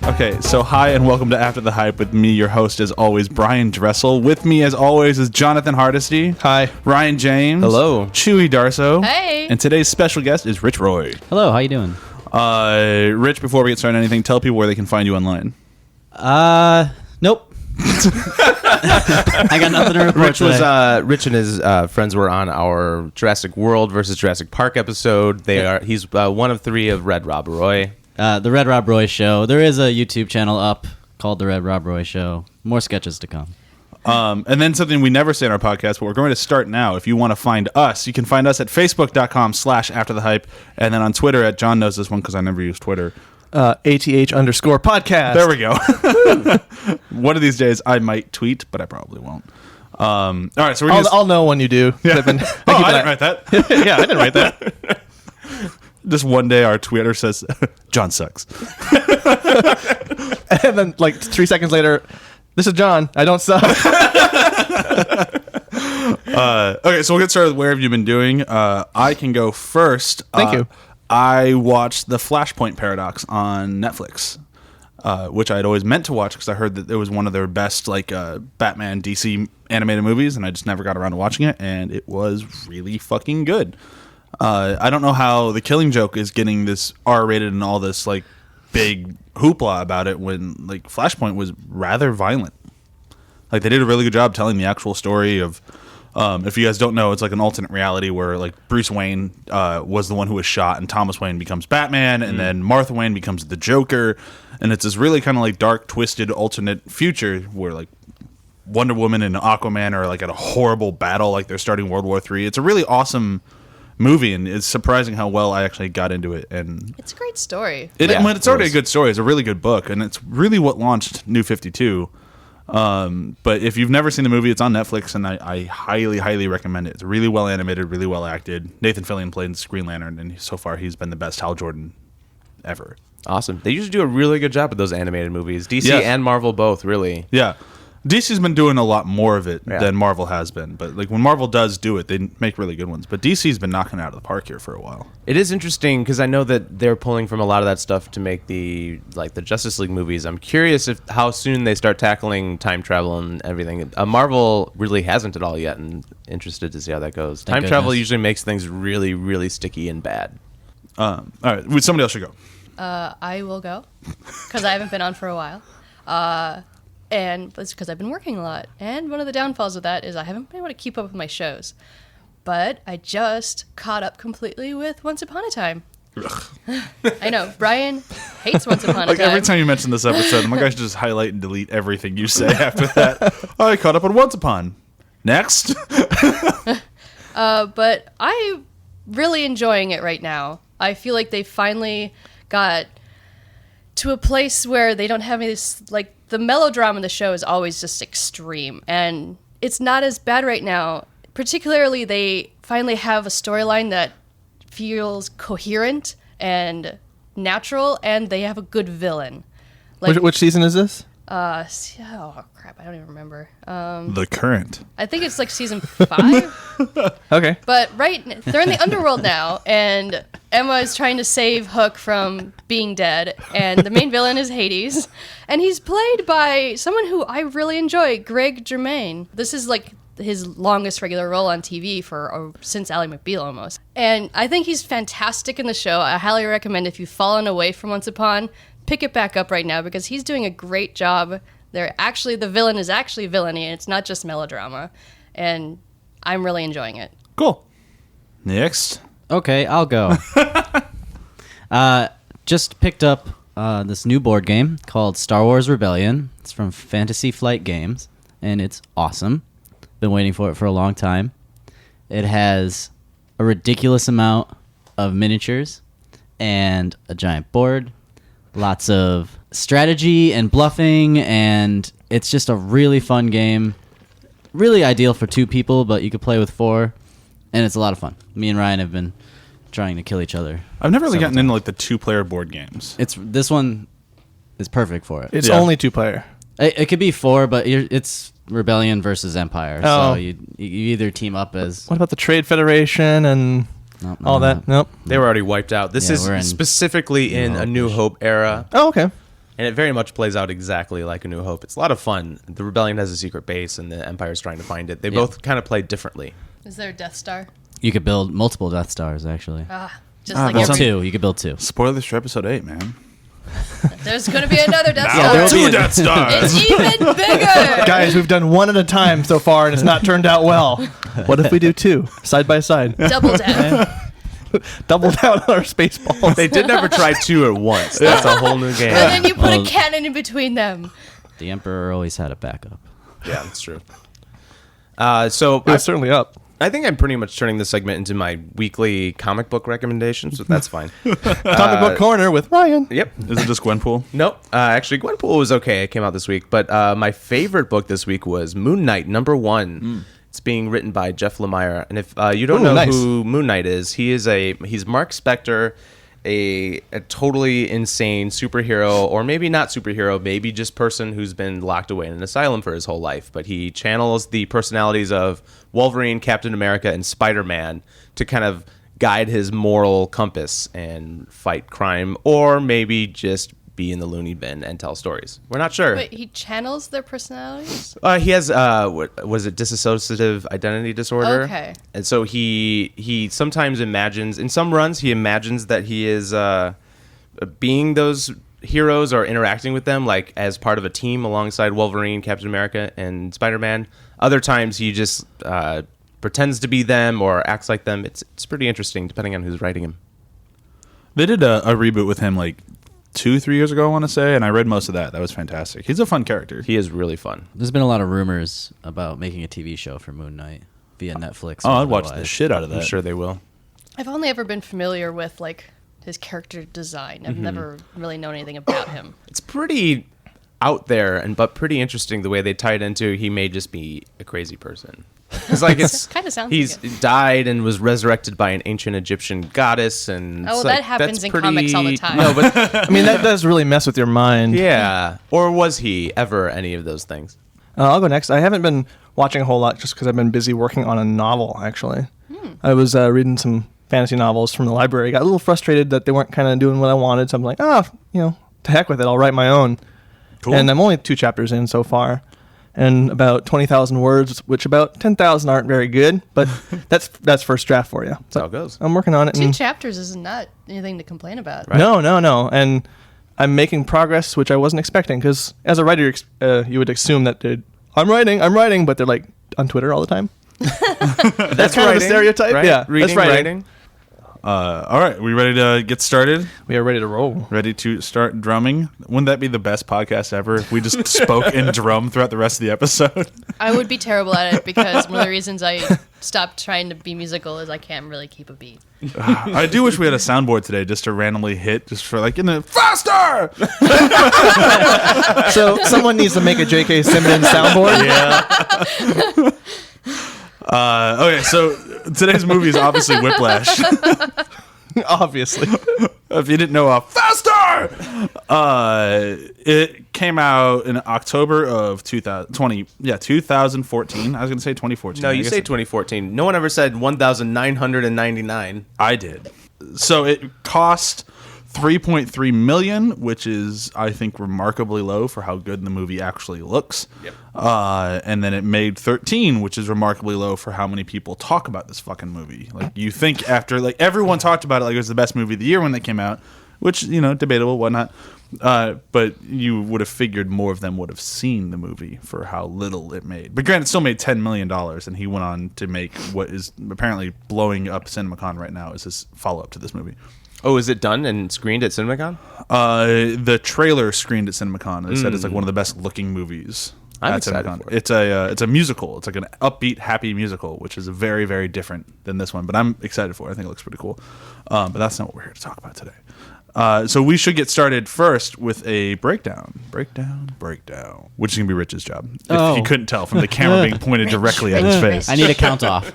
Okay, so hi and welcome to After the Hype with me, your host, as always, Brian Dressel. With me, as always, is Jonathan Hardesty. Hi. Ryan James. Hello. CHEWIE Darso. Hey. And today's special guest is Rich Roy. Hello, how you doing? Rich, before we get started on anything, tell people where they can find you online. Nope. I got nothing to report. Rich and his friends were on our Jurassic World versus Jurassic Park episode. He's one of three of Red Rob Roy. The Red Rob Roy Show. There is a YouTube channel up called The Red Rob Roy Show. More sketches to come. And then something we never say in our podcast, but we're going to start now. If you want to find us, you can find us at facebook.com/afterthehype, and then on Twitter at John knows this one because I never use Twitter. ATH_podcast. There we go. One of these days I might tweet, but I probably won't. All right, so I'll know when you do. Yeah. I didn't write that. Yeah, I didn't write that. Just one day our Twitter says, John sucks. And then, like, 3 seconds later, this is John. I don't suck. Okay, so we'll get started with where have you been doing. I can go first. Thank you. I watched The Flashpoint Paradox on Netflix, which I'd always meant to watch because I heard that it was one of their best Batman DC animated movies, and I just never got around to watching it, and it was really fucking good. I don't know how The Killing Joke is getting this R-rated and all this like big hoopla about it when like Flashpoint was rather violent. Like they did a really good job telling the actual story of. If you guys don't know, it's like an alternate reality where like Bruce Wayne was the one who was shot, and Thomas Wayne becomes Batman, and then Martha Wayne becomes the Joker, and it's this really kind of like dark, twisted alternate future where like Wonder Woman and Aquaman are like at a horrible battle, like they're starting World War III. It's a really awesome movie, and it's surprising how well I actually got into it. And it's a great story. It's already a good story. It's a really good book, and it's really what launched New 52. But if you've never seen the movie, it's on Netflix, and I highly, highly recommend it. It's really well animated, really well acted. Nathan Fillion played Green Lantern, and so far he's been the best Hal Jordan ever. Awesome. They usually do a really good job with those animated movies. DC and Marvel both, really. Yeah. DC's been doing a lot more of it than Marvel has been. But like when Marvel does do it, they make really good ones. But DC's been knocking it out of the park here for a while. It is interesting because I know that they're pulling from a lot of that stuff to make the Justice League movies. I'm curious how soon they start tackling time travel and everything. Marvel really hasn't at all yet, and interested to see how that goes. Time travel usually makes things really, really sticky and bad. All right, somebody else should go. I will go because I haven't been on for a while. And it's because I've been working a lot. And one of the downfalls of that is I haven't been able to keep up with my shows. But I just caught up completely with Once Upon a Time. I know. Brian hates Once Upon a Time. Like every time you mention this episode, I'm like, I should just highlight and delete everything you say after that. I caught up on Once Upon. Next. But I'm really enjoying it right now. I feel like they finally got to a place where they don't have any this, like, the melodrama in the show is always just extreme, and it's not as bad right now. Particularly, they finally have a storyline that feels coherent and natural, and they have a good villain. Like, which season is this? Oh crap, I don't even remember. The Current. I think it's like season 5. Okay. But they're in the underworld now, and Emma is trying to save Hook from being dead, and the main villain is Hades, and he's played by someone who I really enjoy, Greg Germain. This is like his longest regular role on TV since Ally McBeal almost. And I think he's fantastic in the show. I highly recommend if you've fallen away from Once Upon, pick it back up right now because he's doing a great job. The villain is actually villainy, and it's not just melodrama. And I'm really enjoying it. Cool. Next. Okay, I'll go. Just picked up this new board game called Star Wars Rebellion. It's from Fantasy Flight Games, and it's awesome. Been waiting for it for a long time. It has a ridiculous amount of miniatures and a giant board. Lots of strategy and bluffing, and it's just a really fun game. Really ideal for 2 people, but you could play with 4, and it's a lot of fun. Me and Ryan have been trying to kill each other. I've never really gotten into like the 2-player board games. This one is perfect for it. It's only 2-player. It could be 4, but it's Rebellion versus Empire, so you either team up as... What about the Trade Federation and... all that? Nope. They were already wiped out. This is specifically in A New Hope era. Oh, okay. And it very much plays out exactly like A New Hope. It's a lot of fun. The rebellion has a secret base, and the Empire's trying to find it. They both kind of play differently. Is there a Death Star? You could build multiple Death Stars, actually. Just like Build every... two. You could build two. Spoilers for episode 8, man. There's going to be another Death Now Star. 2 Death Stars. It's even bigger. Guys, we've done one at a time so far, and it's not turned out well. What if we do 2 side by side? Double down. Double down on our space balls. They did never try 2 at once. That's a whole new game. And then you put Well- a cannon in between them. The Emperor always had a backup. Yeah, that's true. So It was certainly up. I think I'm pretty much turning this segment into my weekly comic book recommendations, so that's fine. Comic Book Corner with Ryan. Yep. Is it just Gwenpool? Nope. Actually, Gwenpool was okay. It came out this week. But my favorite book this week was Moon Knight #1. It's being written by Jeff Lemire. And if you don't know nice. who Moon Knight is, he's Mark Spector, a totally insane superhero, or maybe not superhero, maybe just person who's been locked away in an asylum for his whole life. But he channels the personalities of Wolverine, Captain America, and Spider-Man to kind of guide his moral compass and fight crime, or maybe just be in the loony bin and tell stories. We're not sure. Wait, he channels their personalities? He has what was it, dissociative identity disorder? Okay. And so he sometimes imagines, in some runs, he imagines that he is being those heroes or interacting with them like as part of a team alongside Wolverine, Captain America, and Spider-Man. Other times he just pretends to be them or acts like them. It's pretty interesting depending on who's writing him. They did a reboot with him like 2-3 years ago, I want to say, and I read most of that. That was fantastic. He's a fun character. He is really fun. There's been a lot of rumors about making a TV show for Moon Knight via Netflix. Oh, or I'd watch the otherwise. shit out of I'm that. sure they will. I've only ever been familiar with, like, his character design. I've never really known anything about him. It's pretty out there but pretty interesting the way they tie it into he may just be a crazy person. It's like Kinda sounds he's like it. died and was resurrected by an ancient Egyptian goddess, and Oh, it's that like, happens that's in comics all the pretty- time. No, but I mean, that does really mess with your mind. yeah, or was he ever any of those things? I'll go next. I haven't been watching a whole lot just because I've been busy working on a novel, actually. I was reading some fantasy novels from the library. Got a little frustrated that they weren't kind of doing what I wanted, so I'm like, to heck with it. I'll write my own. Cool. And I'm only 2 chapters in so far. And about 20,000 words, which about 10,000 aren't very good, but that's first draft for you. That's how it goes. I'm working on it. 2 and chapters is not anything to complain about. Right. No. And I'm making progress, which I wasn't expecting, because as a writer, you would assume that I'm writing, but they're like on Twitter all the time. That's kind of the stereotype. Right? Yeah, Reading, that's writing. All right, we ready to get started? We are ready to roll. Ready to start drumming? Wouldn't that be the best podcast ever if we just spoke and drum throughout the rest of the episode? I would be terrible at it because one of the reasons I stopped trying to be musical is I can't really keep a beat. I do wish we had a soundboard today just to randomly hit, just for like in the faster. So someone needs to make a J.K. Simmons soundboard. Yeah. Okay, so today's movie is obviously Whiplash. Obviously. If you didn't know, faster. It came out in October of 2014. I was gonna say 2014. No, I you guess say 2014. No one ever said 1,999. I did. So it cost $3.3 million, which is, I think, remarkably low for how good the movie actually looks. Yep. And then it made 13, which is remarkably low for how many people talk about this fucking movie. Like, you think after, like, everyone talked about it like it was the best movie of the year when it came out, which, debatable, whatnot. But you would have figured more of them would have seen the movie for how little it made. But granted, it still made $10 million, and he went on to make what is apparently blowing up CinemaCon right now as his follow-up to this movie. Oh, is it done and screened at CinemaCon? The trailer screened at CinemaCon. They said it's like one of the best looking movies. I'm at excited CinemaCon. for it. It's a musical. It's like an upbeat, happy musical, which is very, very different than this one. But I'm excited for it. I think it looks pretty cool. But that's not what we're here to talk about today. So we should get started first with a breakdown, which is gonna be Rich's job. If you couldn't tell from the camera being pointed directly at his face. I need a count off.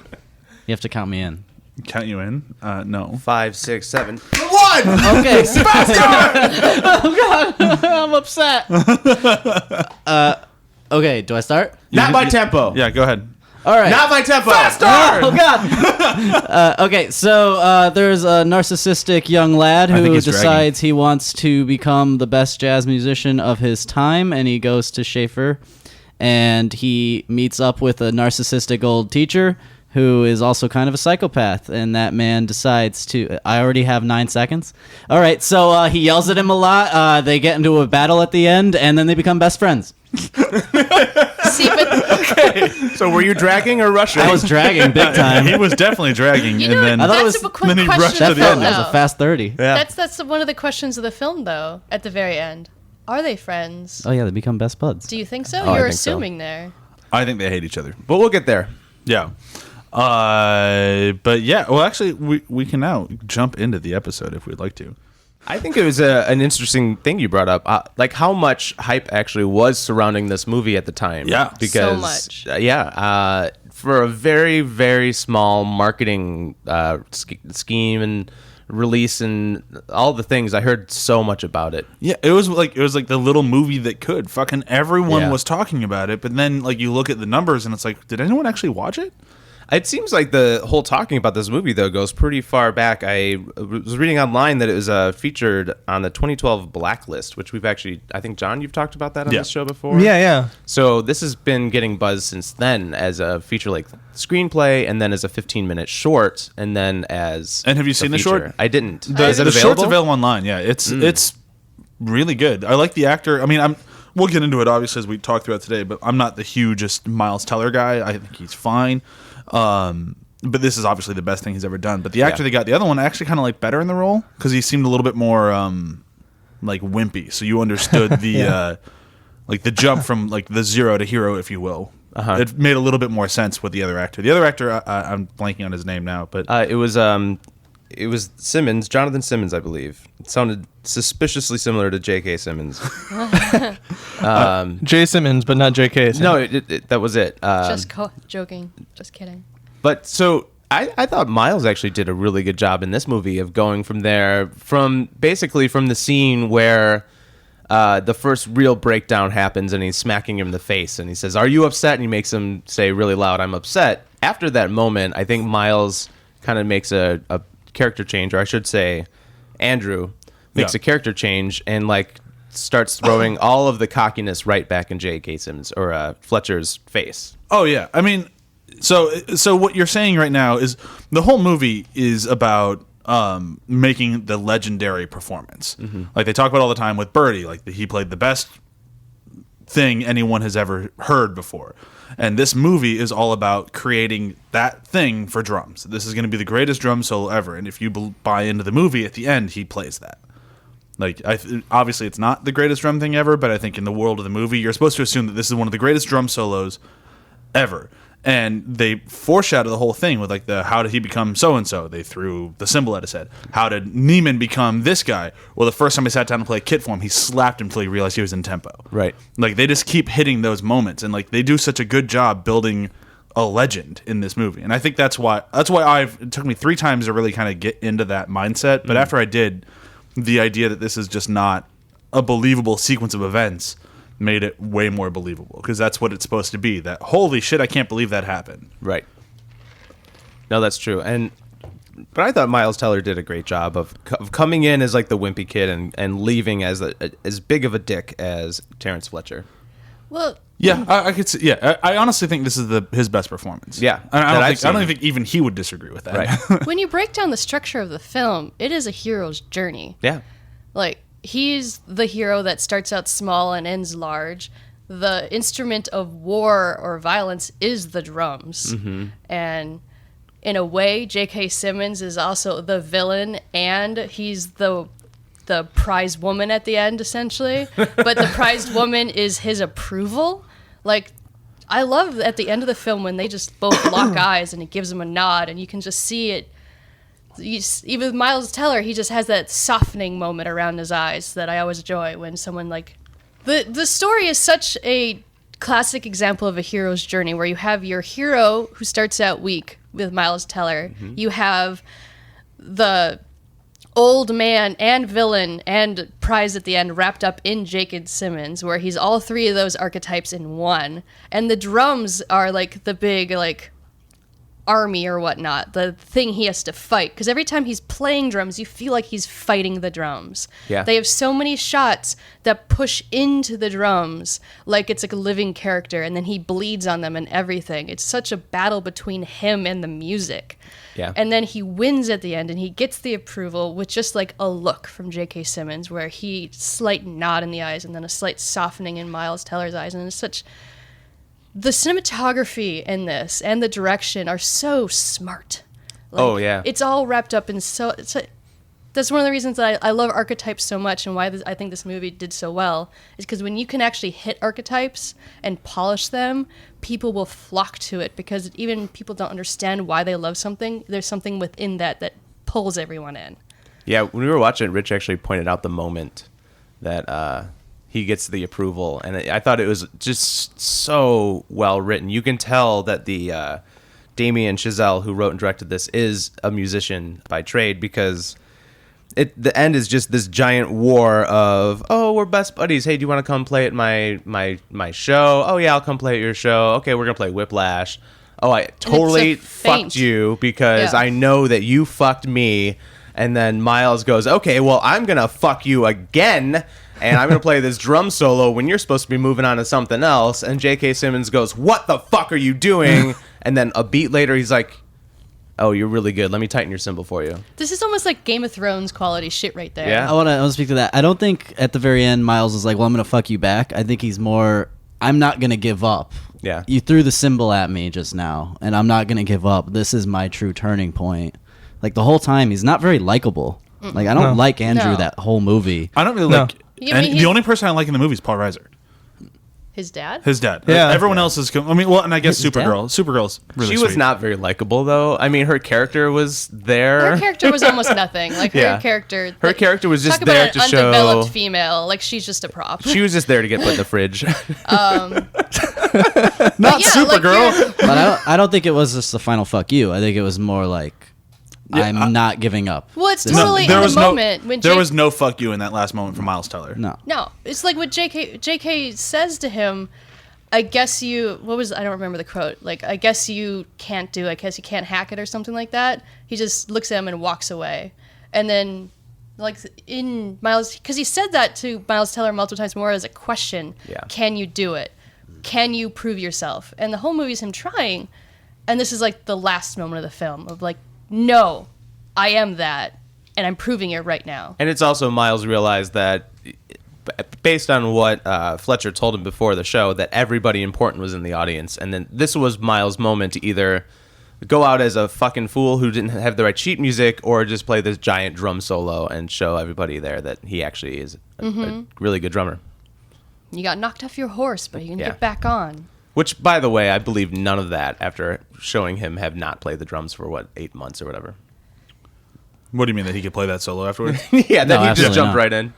You have to count me in. Count you in? No. 5, 6, 7. Okay. Oh God, I'm upset. Okay, do I start? Not my tempo. Yeah, go ahead. All right. Not my tempo. Oh God. Okay, so there's a narcissistic young lad I think who he's decides he wants to become the best jazz musician of his time, and he goes to Schaefer, and he meets up with a narcissistic old teacher who is also kind of a psychopath, and that man decides to... I already have 9 seconds. All right, so he yells at him a lot. They get into a battle at the end, and then they become best friends. See, but So were you dragging or rushing? I was dragging big time. He was definitely dragging, you know, and then I thought it that's was- a quick then he rushed question. to That the felt end. that was a fast 30. Yeah. That's one of the questions of the film, though. At the very end, are they friends? Oh, yeah, they become best buds. Do you think so? Oh, I You're think so. assuming there. I think they hate each other. But we'll get there. Yeah. But yeah, well, actually, we can now jump into the episode if we'd like to. I think it was an interesting thing you brought up, like how much hype actually was surrounding this movie at the time. Yeah. because So much. For a very very small marketing scheme and release and all the things, I heard so much about it. Yeah, it was like the little movie that could. Fucking everyone Yeah. was talking about it, but then like you look at the numbers and it's like, did anyone actually watch it? It seems like the whole talking about this movie, though, goes pretty far back. I was reading online that it was featured on the 2012 Blacklist, which we've actually, I think, John, you've talked about that on Yeah. this show before. Yeah. So this has been getting buzz since then as a feature-length screenplay, and then as a 15-minute short, and then as And have you seen the short? feature. I didn't. The, Is it the available? short's available online. Yeah, it's really good. I like the actor. I mean, we'll get into it obviously as we talk throughout today, but I'm not the hugest Miles Teller guy. I think he's fine. But this is obviously the best thing he's ever done. But the actor they got, the other one, I actually kind of like better in the role because he seemed a little bit more like wimpy. So you understood the like the jump from like the zero to hero, if you will. It made a little bit more sense with the other actor. The other actor, I'm blanking on his name now, but It was Simmons, Jonathan Simmons, I believe. It sounded suspiciously similar to J.K. Simmons. J. Simmons, but not J.K. Simmons. No, that was it. Joking. Just kidding. But so I thought Miles actually did a really good job in this movie of going from there, from the scene where the first real breakdown happens and he's smacking him in the face and he says, "Are you upset?" And he makes him say really loud, "I'm upset." After that moment, I think Miles kind of makes a character change, or I should say Andrew makes a character change and like starts throwing all of the cockiness right back in J.K. Simmons or Fletcher's face. oh yeah, I mean, so what you're saying right now is the whole movie is about making the legendary performance. Like they talk about all the time with Birdie, like he played the best thing anyone has ever heard before. And this movie is all about creating that thing for drums. This is going to be the greatest drum solo ever. And if you buy into the movie, at the end, he plays that. Like, obviously, it's not the greatest drum thing ever, but I think in the world of the movie, you're supposed to assume that this is one of the greatest drum solos ever. And they foreshadow the whole thing with like how did he become so and so? They threw the symbol at his head. How did Neiman become this guy? Well, the first time he sat down to play a kit for him, he slapped him until he realized he was in tempo. Right. Like they just keep hitting those moments, and like they do such a good job building a legend in this movie. And I think that's why it took me 3 times to really kind of get into that mindset. But after I did, the idea that this is just not a believable sequence of events made it way more believable, because that's what it's supposed to be. That holy shit, I can't believe that happened. Right. No, that's true. But I thought Miles Teller did a great job of coming in as like the wimpy kid and leaving as as big of a dick as Terrence Fletcher. Well, Yeah, I could see. Yeah, I honestly think this is his best performance. Yeah, I don't think even he would disagree with that. Right. when you break down the structure of the film, it is a hero's journey. Yeah. Like, he's the hero that starts out small and ends large. The instrument of war or violence is the drums. And in a way, J.K. Simmons is also the villain, and he's the prized woman at the end, essentially. But the prized woman is his approval. Like, I love at the end of the film when they just both lock eyes and he gives him a nod, and you can just see it. Even with Miles Teller, he just has that softening moment around his eyes that I always enjoy when someone like... The story is such a classic example of a hero's journey, where you have your hero who starts out weak with Miles Teller. You have the old man and villain and prize at the end wrapped up in J.K. Simmons, where he's all three of those archetypes in one. And the drums are like the big like army or whatnot, the thing he has to fight, because every time he's playing drums you feel like he's fighting the drums. They have so many shots that push into the drums like it's like a living character, and then he bleeds on them and everything. It's such a battle between him and the music. And then he wins at the end and he gets the approval with just like a look from J.K. Simmons, where he slight nod in the eyes and then a slight softening in Miles Teller's eyes, and it's such... The cinematography in this and the direction are so smart. Like, it's all wrapped up in that's one of the reasons that I love archetypes so much, and why I think this movie did so well, is because when you can actually hit archetypes and polish them, people will flock to it, because even people don't understand why they love something. There's something within that pulls everyone in. Yeah, when we were watching it, Rich actually pointed out the moment that he gets the approval, and I thought it was just so well written. You can tell that the Damien Chazelle, who wrote and directed this, is a musician by trade, because the end is just this giant war of, oh, we're best buddies. Hey, do you want to come play at my show? Oh yeah, I'll come play at your show. Okay, we're gonna play Whiplash. Oh, I totally fucked you because I know that you fucked me. And then Miles goes, okay, well, I'm gonna fuck you again. And I'm going to play this drum solo when you're supposed to be moving on to something else. And J.K. Simmons goes, what the fuck are you doing? And then a beat later, he's like, oh, you're really good. Let me tighten your cymbal for you. This is almost like Game of Thrones quality shit right there. Yeah. I want to speak to that. I don't think at the very end Miles is like, well, I'm going to fuck you back. I think he's more, I'm not going to give up. Yeah. You threw the cymbal at me just now, and I'm not going to give up. This is my true turning point. Like, the whole time, he's not very likable. Like, I don't like Andrew that whole movie. I don't really like... And the only person I like in the movie is Paul Reiser. His dad? His dad. Yeah. Everyone else is... I mean, well, and I guess Supergirl. Supergirl's really She was not very likable, though. I mean, her character was there. Her character was almost nothing. Like, her character... Her character was just talk there about to an show... undeveloped female. Like, she's just a prop. She was just there to get put in the fridge. Not yeah, Supergirl. Like But I don't think it was just the final fuck you. I think it was more like, I'm not giving up. well, it's totally in the moment when there was no fuck you in that last moment from Miles Teller. No. No, it's like what JK says to him. I guess you. What was? I don't remember the quote. Like, I guess you can't do. I guess you can't hack it or something like that. He just looks at him and walks away. And then, like in Miles, because he said that to Miles Teller multiple times more as a question. Yeah. Can you do it? Can you prove yourself? And the whole movie is him trying. And this is like the last moment of the film of like, no, I am that, and I'm proving it right now. And it's also Miles realized that, based on what Fletcher told him before the show, that everybody important was in the audience. And then this was Miles' moment to either go out as a fucking fool who didn't have the right sheet music, or just play this giant drum solo and show everybody there that he actually is a really good drummer. You got knocked off your horse, but you can get back on. Which, by the way, I believe none of that after showing him have not played the drums for, 8 months or whatever. What do you mean that he could play that solo afterwards? Yeah, then he just absolutely jumped not. right in.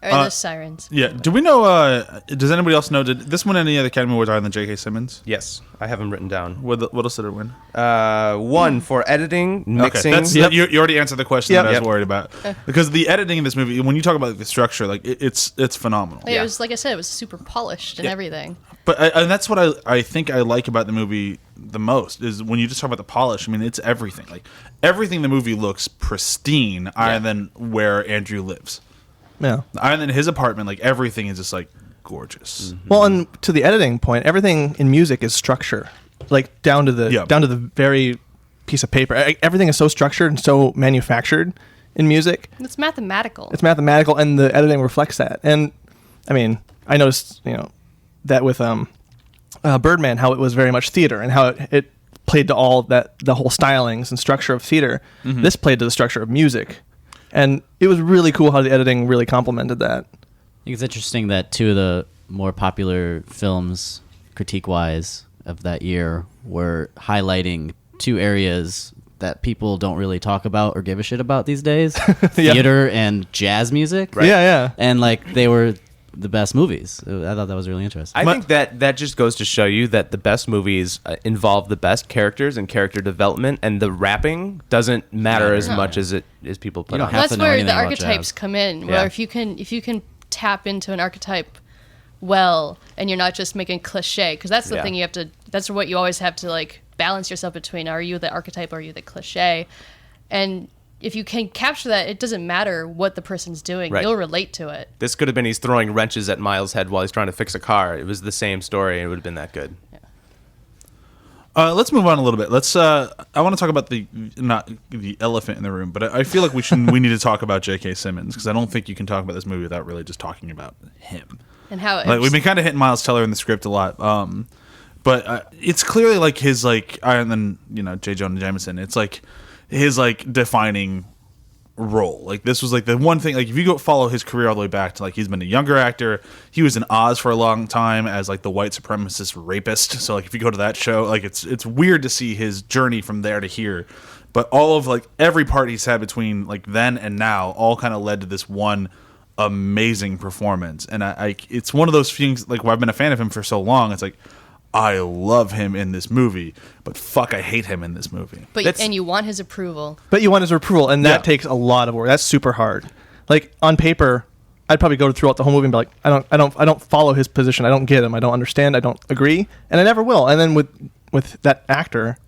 Or the sirens. Yeah. Do we know, does anybody else know, did this win any other Academy Awards other than J.K. Simmons? Yes, I have him written down. What else did it win? One for editing, mixing. Okay, you already answered the question that I was Yep. worried about. Because the editing in this movie, when you talk about the structure, like it's phenomenal. It was, like I said, it was super polished and everything. But and that's what I think I like about the movie the most, is when you just talk about the polish. I mean, it's everything. Like, everything in the movie looks pristine, other than where Andrew lives. Yeah. Other than his apartment, like, everything is just, like, gorgeous. Well, and to the editing point, everything in music is structure, like down to the very piece of paper. Everything is so structured and so manufactured in music. It's mathematical. It's mathematical, and the editing reflects that. And I mean, I noticed, that with Birdman, how it was very much theater, and how it played to all that, the whole stylings and structure of theater. This played to the structure of music, and it was really cool how the editing really complemented that. I think it's interesting that two of the more popular films, critique-wise, of that year were highlighting two areas that people don't really talk about or give a shit about these days: theater and jazz music. Right. Yeah. And like they were the best movies. I thought that was really interesting. I think that just goes to show you that the best movies involve the best characters and character development, and the rapping doesn't matter as much as people put You don't on. have That's to know where anything the about archetypes jazz. come in. Yeah. Where if you can tap into an archetype well, and you're not just making cliche, because that's the Yeah. thing you have to. That's what you always have to like balance yourself between. Are you the archetype or are you the cliche? And if you can capture that, it doesn't matter what the person's doing. Right. You'll relate to it. This could have been he's throwing wrenches at Miles' head while he's trying to fix a car. It was the same story. It would have been that good. Let's move on a little bit. I want to talk about not the elephant in the room, but I feel like we need to talk about J.K. Simmons, because I don't think you can talk about this movie without really just talking about him. And how Like, we've been kind of hitting Miles Teller in the script a lot, but it's clearly like his and then J. Jonah Jameson. It's like his defining role. Like, this was like the one thing. Like, if you go follow his career all the way back to he's been a younger actor. He was in Oz for a long time as the white supremacist rapist. So if you go to that show, it's weird to see his journey from there to here. But all of every part he's had between then and now all kind of led to this one amazing performance. And it's one of those things where I've been a fan of him for so long. It's I love him in this movie, but fuck, I hate him in this movie. and you want his approval. But you want his approval, and that Yeah. takes a lot of work. That's super hard. On paper, I'd probably go throughout the whole movie and be like, I don't follow his position. I don't get him. I don't understand. I don't agree, and I never will. And then with that actor,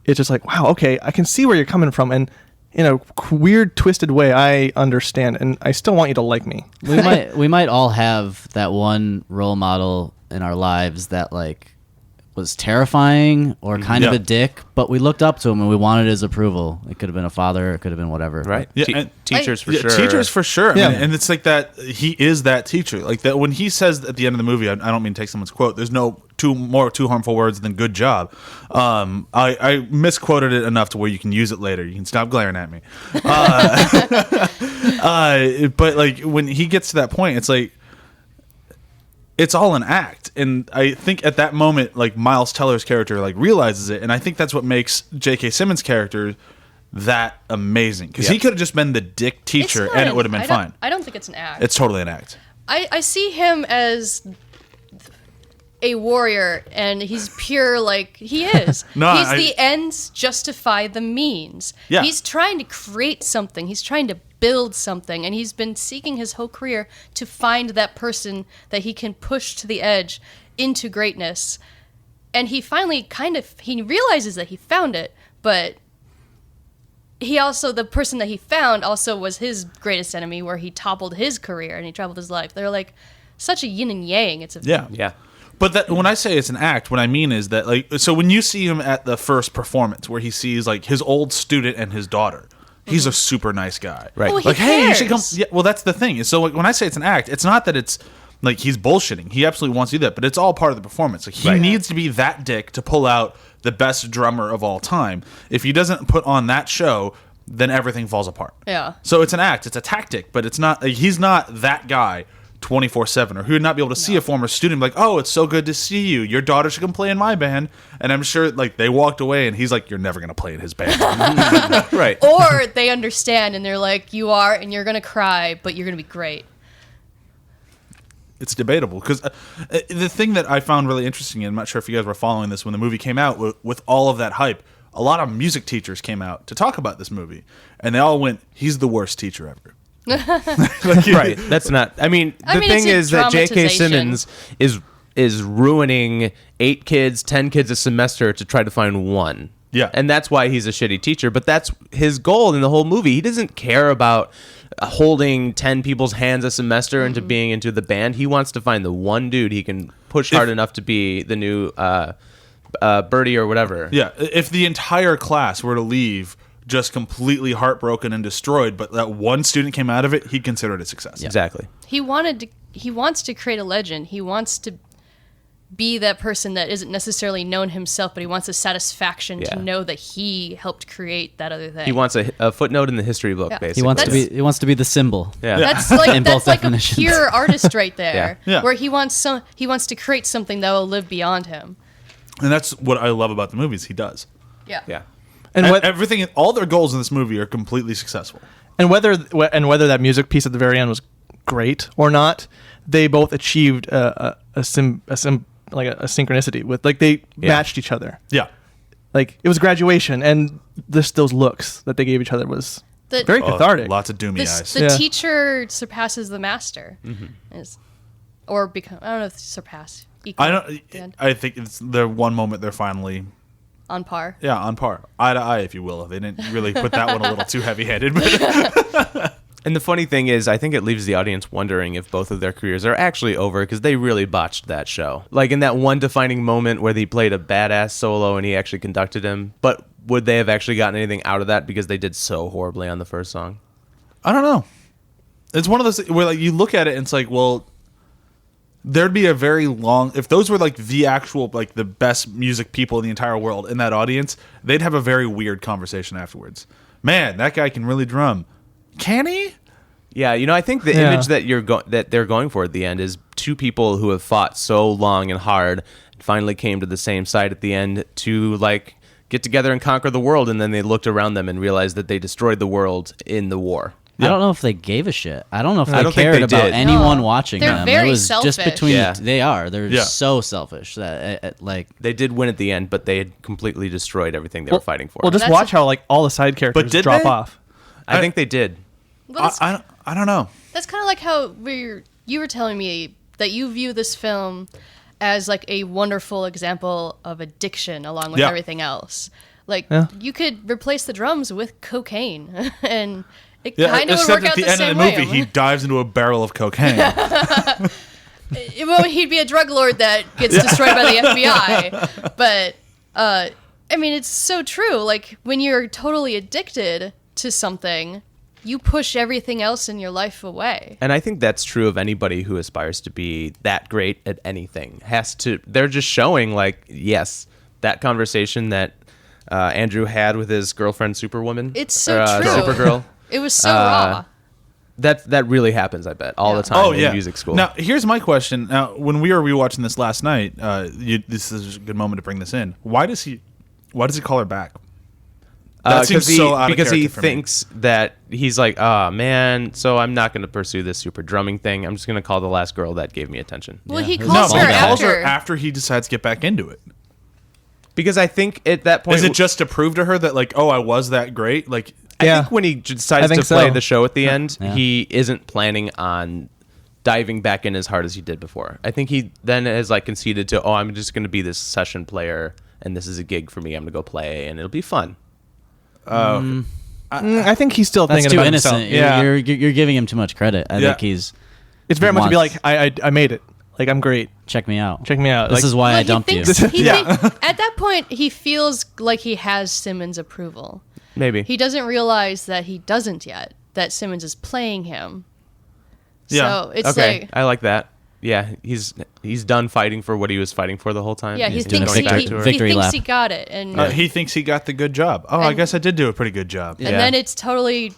it's just wow, okay, I can see where you're coming from, and in a weird, twisted way, I understand, and I still want you to like me. We might all have that one role model in our lives that was terrifying or kind of Yeah. a dick, but we looked up to him and we wanted his approval. It could have been a father, it could have been whatever. Right? Yeah, and- Teachers for Yeah, sure. teachers for sure. I Yeah. mean, and it's that he is that teacher. That when he says at the end of the movie, I don't mean to take someone's quote. There's no two harmful words than good job. I misquoted it enough to where you can use it later. You can stop glaring at me. But when he gets to that point, it's all an act. And I think at that moment, Miles Teller's character realizes it, and I think that's what makes J.K. Simmons' character that amazing, because he could have just been the dick teacher It's not and it would have been I don't- fine. I don't think it's an act. It's totally an act. I see him as a warrior, and he's pure he is. No, he's I- the ends justify the means. Yeah. He's trying to create something. He's trying to build something, and he's been seeking his whole career to find that person that he can push to the edge into greatness. And he finally he realizes that he found it, but he also, the person that he found also was his greatest enemy, where he toppled his career and he traveled his life. They're such a yin and yang. It's a Yeah. Yeah. But that, when I say it's an act, what I mean is that so when you see him at the first performance where he sees his old student and his daughter, he's a super nice guy. Right. Oh, he hey, you should come. cares. Yeah, well, that's the thing. So when I say it's an act, it's not that it's he's bullshitting. He absolutely wants to do that, but it's all part of the performance. He needs to be that dick to pull out the best drummer of all time. If he doesn't put on that show, then everything falls apart. Yeah. So it's an act. It's a tactic, but it's not. He's not that guy 24/7, or he would not be able to see a former student and be oh, it's so good to see you. Your daughter should come play in my band. And I'm sure they walked away and he's you're never going to play in his band. Right. Or they understand and they're you are, and you're going to cry, but you're going to be great. It's debatable, because the thing that I found really interesting, and I'm not sure if you guys were following this when the movie came out, with all of that hype, a lot of music teachers came out to talk about this movie, and they all went, he's the worst teacher ever. Right. That's not. I mean, the mean, thing it's is a that J.K. dramatization. Simmons is ruining 8 kids, 10 kids a semester to try to find one. Yeah. And that's why he's a shitty teacher. But that's his goal in the whole movie. He doesn't care about holding 10 people's hands a semester into being into the band. He wants to find the one dude he can push hard enough to be the new Birdie or whatever. Yeah, if the entire class were to leave just completely heartbroken and destroyed, but that one student came out of it, he'd consider it a success. Exactly. He wants to create a legend. He wants to be that person that isn't necessarily known himself, but he wants the satisfaction Yeah. to know that he helped create that other thing. He wants a footnote in the history book, Yeah. basically. He wants to be the symbol. Yeah. That's In both that's a definitions. pure artist right there. Yeah. Where he wants to create something that will live beyond him. And that's what I love about the movies. He does. Yeah. Yeah. And Everything, all their goals in this movie are completely successful. and whether that music piece at the very end was great or not, they both achieved a synchronicity with like they matched each other. Yeah. Like it was graduation, and those looks that they gave each other was very cathartic. Lots of doomy eyes. The teacher surpasses the master, or become. I don't know if surpass. Equal, I think it's the one moment they're finally on par. Yeah, on par, eye to eye, if you will. They didn't really put that one a little too heavy-handed. But and the funny thing is, I think it leaves the audience wondering if both of their careers are actually over because they really botched that show. Like in that one defining moment where he played a badass solo and he actually conducted him, but would they have actually gotten anything out of that because they did so horribly on the first song? I don't know. It's one of those where like you look at it and it's like, well, there'd be a very long, if those were like the actual, like the best music people in the entire world in that audience, they'd have a very weird conversation afterwards. Man, that guy can really drum. Can he? Yeah, I think the image that they're going for at the end is two people who have fought so long and hard and finally came to the same side at the end to like get together and conquer the world, and then they looked around them and realized that they destroyed the world in the war. I don't know if they gave a shit. I don't know if I they don't think cared they about did. anyone watching They're them. very it was just selfish. between Yeah. they are. They're Yeah. so selfish that like They did win at the end, but they had completely destroyed everything they were fighting for. Well, just That's watch how like all the side characters did drop they? off. I think they did. Well, that's, I don't know. that's kind of like how you were telling me that you view this film as like a wonderful example of addiction along with Yeah. everything else. Like Yeah. you could replace the drums with cocaine and it Yeah, kind of would except work at out the the end same of the movie, way. he dives into a barrel of cocaine. Well, he'd be a drug lord that gets destroyed by the FBI. But I mean, it's so true. Like when you're totally addicted to something, you push everything else in your life away. And I think that's true of anybody who aspires to be that great at anything. They're just showing like, yes, that conversation that Andrew had with his girlfriend Superwoman. It's so true. Supergirl. It was so raw. That really happens, I bet, all the time in music school. Now, here's my question. Now, when we were rewatching this last night, this is a good moment to bring this in. Why does he call her back? That seems so out of because he character for me. thinks that he's like, oh man, so I'm not going to pursue this super drumming thing. I'm just going to call the last girl that gave me attention. Well, he No, calls No, her he calls after. her after he decides to get back into it. Because I think at that point, Is it just to prove to her that like, oh, I was that great? Like, I Yeah. think when he decides I think to play so. the show at the end, Yeah. he isn't planning on diving back in as hard as he did before. I think he then has like conceded to, oh, I'm just going to be this session player, and this is a gig for me. I'm going to go play, and it'll be fun. I think he's still that's thinking too about innocent. himself. Yeah, You're giving him too much credit. I Yeah. think he's it's very much to be wants- like, I made it. Like I'm great. check me out. Check me out. This Like, is why Well, I dumped you. At that point, he feels like he has Simmons' approval. Maybe. He doesn't realize that he doesn't yet, that Simmons is playing him. Yeah. So it's Okay, like, I like that. Yeah, he's done fighting for what he was fighting for the whole time. yeah, he He's doing thinks a going back he to her. victory thinks lap. he got it. And he thinks he got the good job. Oh, I And- guess I did do a pretty good job. Yeah. And then it's totally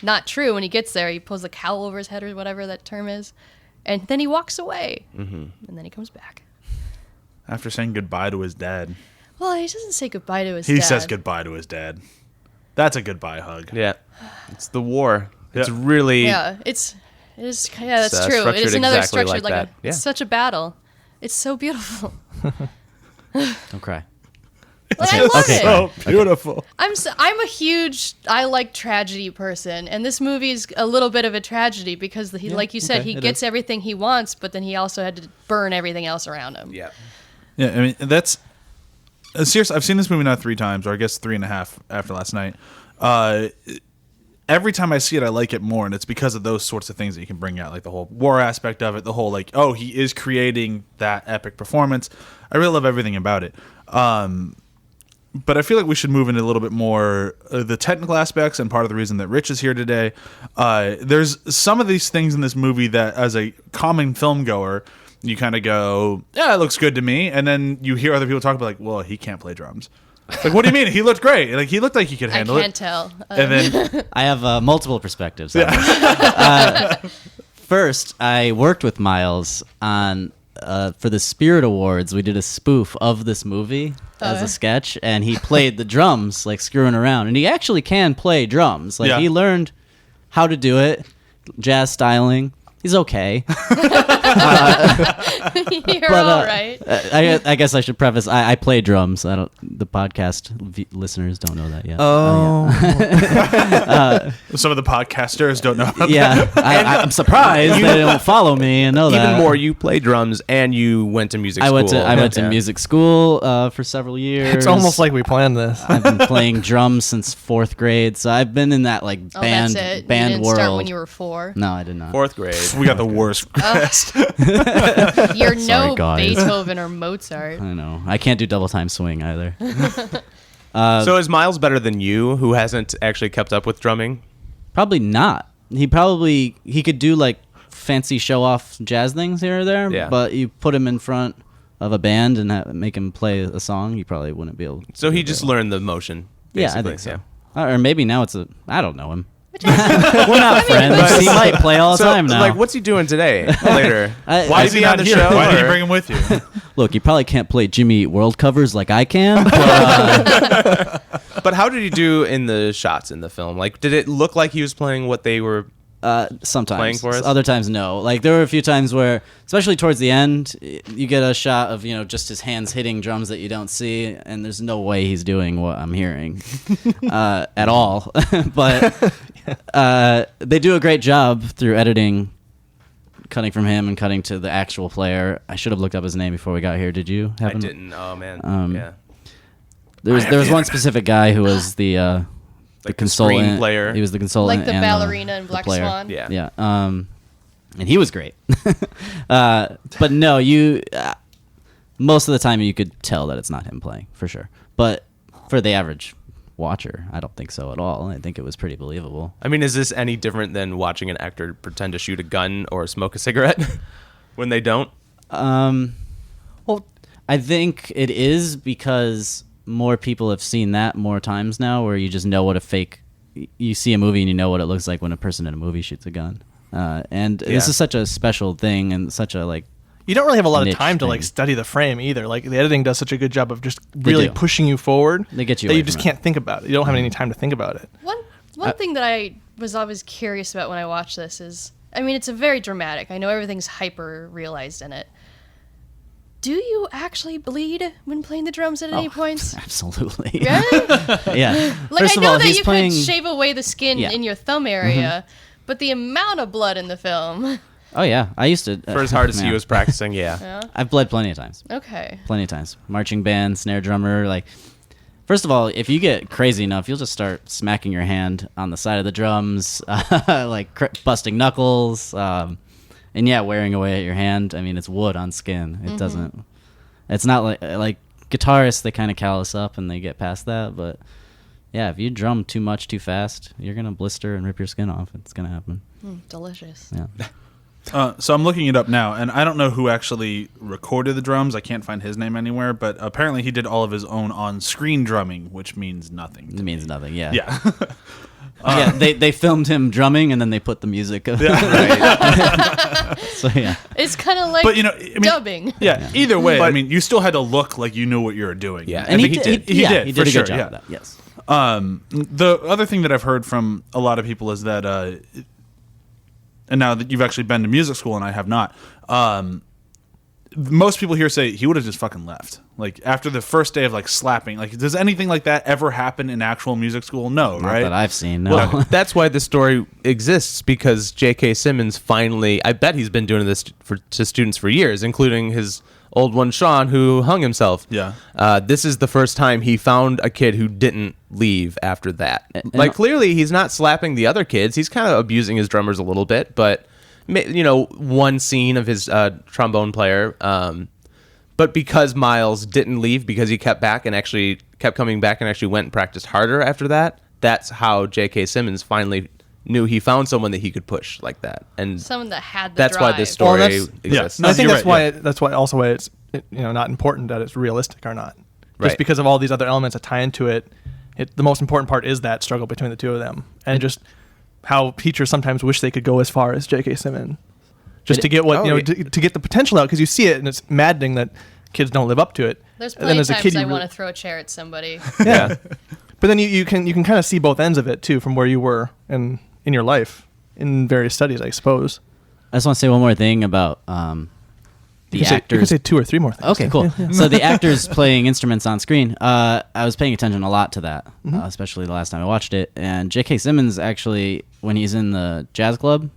not true. When he gets there, he pulls the cowl over his head or whatever that term is. And then he walks away. Mm-hmm. And then he comes back. After saying goodbye to his dad. Well, he doesn't say goodbye to his He dad. says goodbye to his dad. That's a goodbye hug. Yeah, it's the war. It's Yeah. really Yeah, it is. Yeah, that's It's, true. It structured is another exactly structured like that. it's Yeah. such a battle. It's so beautiful. Don't cry. Like, I love Okay. it. Oh, beautiful. I'm a huge I like tragedy person, and this movie is a little bit of a tragedy because he, like you said, okay, he it gets is. everything he wants, but then he also had to burn everything else around him. yeah. Yeah, I mean, that's... seriously, I've seen this movie now 3 times, or I guess 3.5 after last night. Every time I see it, I like it more, and it's because of those sorts of things that you can bring out, like the whole war aspect of it, the whole, like, oh, he is creating that epic performance. I really love everything about it. But I feel like we should move into a little bit more the technical aspects, and part of the reason that Rich is here today. There's some of these things in this movie that, as a common film goer, you kind of go, yeah, it looks good to me, and then you hear other people talk about, like, well, he can't play drums. Like, what do you mean? He looked great. Like, he looked like he could I handle can't it. tell. And then, I have multiple perspectives. on this. First, I worked with Miles on for the Spirit Awards. We did a spoof of this movie as a sketch, and he played the drums, like screwing around. And he actually can play drums. Like Yeah. he learned how to do it. jazz styling. He's okay. You're all right. I guess I should preface. I play drums. The podcast listeners don't know that yet. Some of the podcasters don't know about Yeah, I'm surprised they don't follow me and know that. Even more, you play drums and you went to music school. I went to music school for several years. It's almost like we planned this. I've been playing drums since 4th grade, so I've been in that like band That's it. band you didn't world. start when you were 4. No, I did not. 4th grade. We got the worst guest. You're Sorry, no guys. Beethoven or Mozart. I know. I can't do double time swing either. So is Miles better than you, who hasn't actually kept up with drumming? Probably not. He could do like fancy show off jazz things here or there. Yeah. But you put him in front of a band and make him play a song, you probably wouldn't be able. So he just learned the motion. Yeah, I basically, think so. Or maybe now I don't know him. We're not I mean, friends. He might play all the time now. Like, what's he doing today? Later. Why is he on the show? Why did you or- bring him with you? Look, you probably can't play Jimmy Eat World covers like I can. But, But how did he do in the shots in the film? Like, did it look like he was playing what they were? sometimes Playing for us? other times no. Like there were a few times where, especially towards the end, you get a shot of just his hands hitting drums that you don't see, and there's no way he's doing what I'm hearing at all. But they do a great job through editing, cutting from him and cutting to the actual player. I should have looked up his name before we got here. Did you? I didn't. Oh man. Yeah. There was one specific guy who was the Like the consultant screen player. He was the consultant, Like the and ballerina in the Black player. Swan. Yeah. Yeah. And he was great. But no, most of the time you could tell that it's not him playing for sure. But for the average watcher, I don't think so at all. I think it was pretty believable. I mean, is this any different than watching an actor pretend to shoot a gun or smoke a cigarette when they don't? Well, I think it is because more people have seen that more times now, where you just know what you see a movie and you know what it looks like when a person in a movie shoots a gun. And this is such a special thing and such a You don't really have a lot of niche time to thing. study the frame either. Like the editing does such a good job of just really do. pushing you forward. They get you that away you from just it. can't think about it. You don't have any time to think about it. One thing that I was always curious about when I watched this is, I mean, it's a very dramatic. I know everything's hyper realized in it. Do you actually bleed when playing the drums at any points? Absolutely. Really? Yeah. Like, First I of know all, that he's you playing. could shave away the skin Yeah. in your thumb area, but the amount of blood in the film. Oh yeah, I used to. For as hard as he man. was practicing, yeah. I've bled plenty of times. Okay. Plenty of times. Marching band, snare drummer. Like, first of all, if you get crazy enough, you'll just start smacking your hand on the side of the drums, busting knuckles, and wearing away at your hand. I mean, it's wood on skin. It doesn't. It's not like guitarists. They kind of callous up and they get past that, but yeah, if you drum too much too fast, you're gonna blister and rip your skin off. It's gonna happen. Delicious. Yeah. So I'm looking it up now, and I don't know who actually recorded the drums. I can't find his name anywhere, but apparently he did all of his own on-screen drumming, which means nothing. It means nothing. Yeah. Yeah. Yeah. They filmed him drumming and then they put the music. So yeah. It's kind of like But, I mean, dubbing. Yeah. Either way, I mean, you still had to look like you knew what you were doing. Yeah. And I think he did. He did, He for did a sure, good job yeah. of that. Yes. The other thing that I've heard from a lot of people is that, and now that you've actually been to music school and I have not, most people here say he would have just fucking left. Like after the first day of slapping, does anything like that ever happen in actual music school? No, Not right? that I've seen. No. Well, that's why the story exists, because J.K. Simmons finally, I bet he's been doing this to students for years, including his old one, Sean, who hung himself. Yeah. This is the first time he found a kid who didn't leave after that. And- Clearly he's not slapping the other kids. He's kind of abusing his drummers a little bit, but, one scene of his trombone player, but because Miles didn't leave, because he kept coming back and actually went and practiced harder after that, that's how J.K. Simmons finally knew he found someone that he could push like that. And Someone that had the that's drive. why this story Well, that's- exists. No, I think you're that's right, why that's why also why it's not important that it's realistic or not. Just Right. because of all these other elements that tie into it, the most important part is that struggle between the two of them, and just how teachers sometimes wish they could go as far as J.K. Simmons, just to get to get the potential out, because you see it and it's maddening that kids don't live up to it. There's And then plenty as of a times kid, I you want really- to throw a chair at somebody. Yeah. But then you can kind of see both ends of it too, from where you were in your life. in various studies, I suppose. I just want to say one more thing about the You actors. could say 2 or 3 more things. Okay, cool. So the actors playing instruments on screen, I was paying attention a lot to that, especially the last time I watched it. And J.K. Simmons actually, when he's in the jazz club,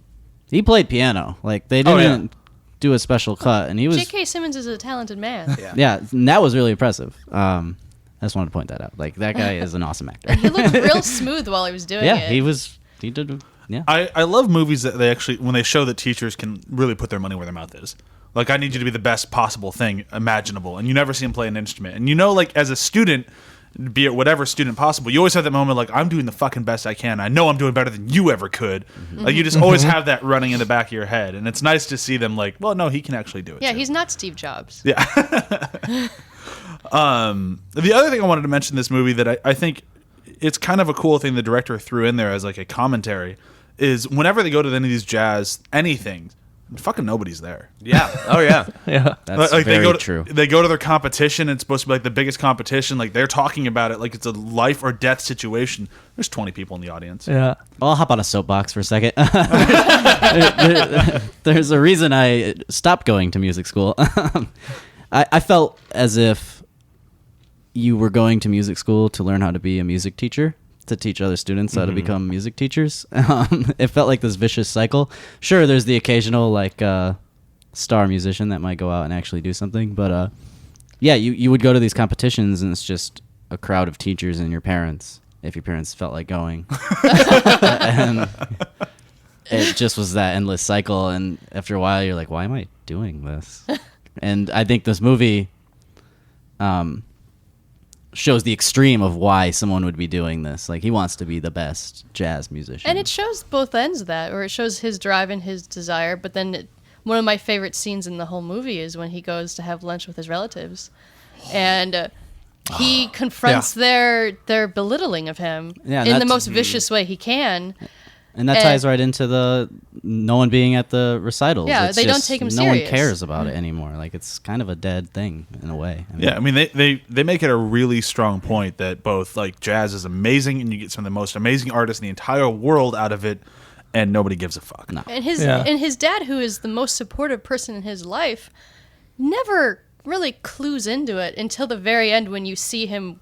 he played piano. Like they didn't do a special cut, and he was. J.K. Simmons is a talented man. Yeah, and that was really impressive. I just wanted to point that out. Like that guy is an awesome actor. He looked real smooth while he was doing it. He was. He did. Yeah. I love movies that they actually, when they show that teachers can really put their money where their mouth is. Like, I need you to be the best possible thing imaginable. And you never see them play an instrument. And you know, like, as a student, be it whatever student possible, you always have that moment like, I'm doing the fucking best I can. I know I'm doing better than you ever could. Like, you just always have that running in the back of your head. And it's nice to see them like, well, no, he can actually do it. Yeah, too. he's not Steve Jobs. Yeah. The other thing I wanted to mention in this movie that I think it's kind of a cool thing the director threw in there as like a commentary is whenever they go to any of these jazz anything, fucking nobody's there. Yeah. Oh yeah. Yeah. That's like very they go to, true. They go to their competition. It's supposed to be like the biggest competition. Like they're talking about it like it's a life or death situation. There's 20 people in the audience. Yeah. I'll hop on a soapbox for a second. There's a reason I stopped going to music school. I felt as if you were going to music school to learn how to be a music teacher, to teach other students how to become music teachers. It felt like this vicious cycle. Sure, there's the occasional like star musician that might go out and actually do something, but yeah, you would go to these competitions and it's just a crowd of teachers and your parents, if your parents felt like going. And it just was that endless cycle, and after a while you're like, why am I doing this? And I think this movie shows the extreme of why someone would be doing this. Like, he wants to be the best jazz musician. And it shows both ends of that, or it shows his drive and his desire, but then one of my favorite scenes in the whole movie is when he goes to have lunch with his relatives. And he confronts their belittling of him Yeah, in the that's- most vicious way he can. And that ties right into the no one being at the recitals. Yeah, It's they don't just take him no one serious. cares about it anymore. Like, it's kind of a dead thing in a way. I mean, Yeah, I mean they make it a really strong point that both like jazz is amazing and you get some of the most amazing artists in the entire world out of it, and nobody gives a fuck. No. And his dad, who is the most supportive person in his life, never really clues into it until the very end when you see him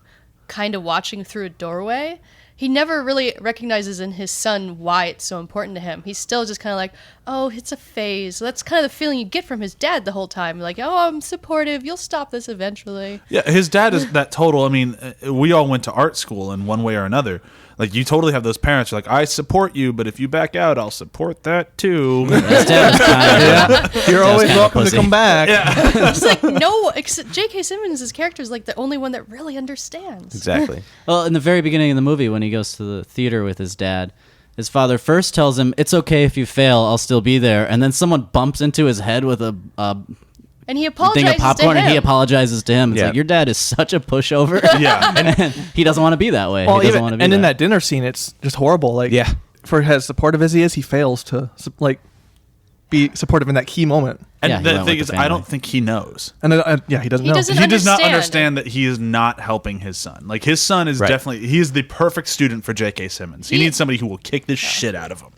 kind of watching through a doorway. He never really recognizes in his son why it's so important to him. He's still just kind of like, oh, it's a phase. That's kind of the feeling you get from his dad the whole time. Like, oh, I'm supportive. You'll stop this eventually. Yeah, his dad is that total. I mean, we all went to art school in one way or another. Like, you totally have those parents who are like, I support you, but if you back out, I'll support that too. His dad was kind of You're always kinda welcome to pussy. come back. It's like, no, J.K. Simmons' character is like the only one that really understands. Exactly. Well, in the very beginning of the movie, when he goes to the theater with his dad, his father first tells him, it's okay if you fail, I'll still be there. And then someone bumps into his head with a And he thing apologizes of popcorn, to him. and he apologizes to him. It's Yeah. like, your dad is such a pushover. Yeah. And he doesn't want to be that way. Well, he doesn't even, want to be and in that dinner scene, it's just horrible. Like, Yeah. for as supportive as he is, he fails to be supportive in that key moment. And Yeah, he the went thing with is, the I don't family. think he knows. And yeah, he doesn't He know. doesn't He does not understand. understand that he is not helping his son. Like, his son is Right. definitely, he is the perfect student for J.K. Simmons. He needs somebody who will kick the shit out of him.